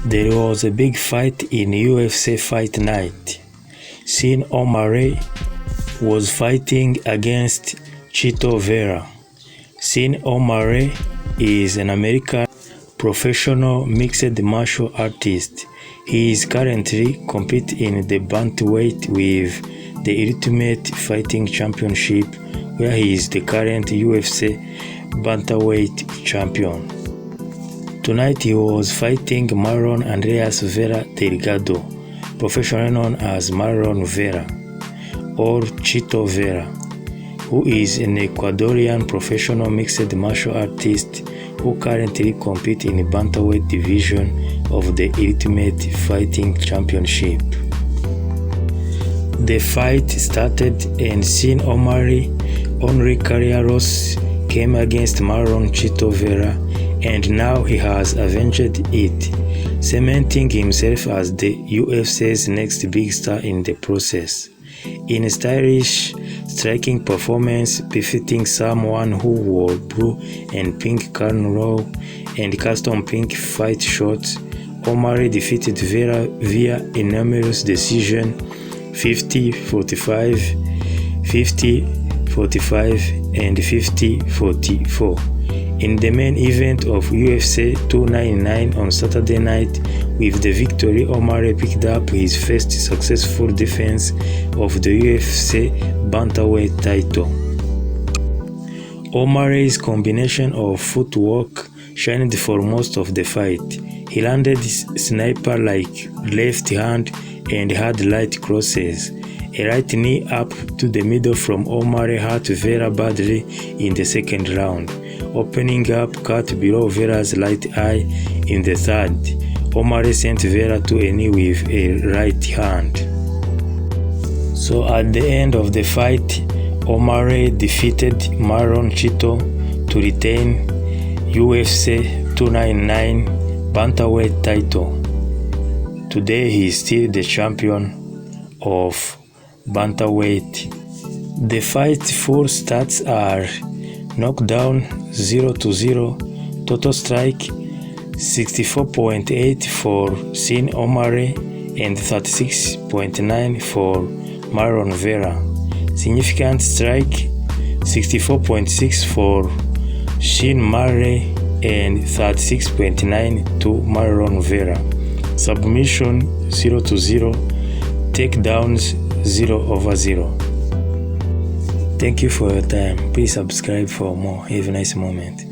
There was a big fight in UFC Fight Night. Sean O'Malley was fighting against Chito Vera. Sean O'Malley is an American professional mixed martial artist. He is currently competing in the bantamweight with the Ultimate Fighting Championship, where he is the current UFC bantamweight champion. Tonight he was fighting Marlon Andreas Vela Delgado, professionally known as Marlon Vela or Chito Vera, who is an Ecuadorian professional mixed martial artist who currently competes in the bantamweight division of the Ultimate Fighting Championship. The fight started and Sean O'Malley, Henry Carreros, came against Marlon Chito Vera, and now he has avenged it, cementing himself as the UFC's next big star in the process. In a stylish, striking performance befitting someone who wore blue and pink cornrow and custom pink fight shorts, O'Malley defeated Vera via unanimous decision 50-45, 50-45, and 50-44. In the main event of UFC 299 on Saturday night, with the victory, O'Malley picked up his first successful defense of the UFC bantamweight title. O'Malley's combination of footwork shined for most of the fight. He landed sniper-like left hand and had light crosses. A right knee up to the middle from O'Malley hurt Vera badly in the second round, opening up cut below Vera's right eye in the third. O'Malley sent Vera to a knee with a right hand. So at the end of the fight, O'Malley defeated Marlon Chito to retain UFC 299 bantamweight title. Today he is still the champion of bantamweight. The fight full stats are: knockdown 0-0, total strike 64.8 for Sean O'Malley and 36.9 for Marlon Vela. Significant strike 64.6 for Sean O'Malley and 36.9 to Marlon Vela. Submission 0-0, takedowns 0/0. Thank you for your time. Please subscribe for more. Have a nice moment.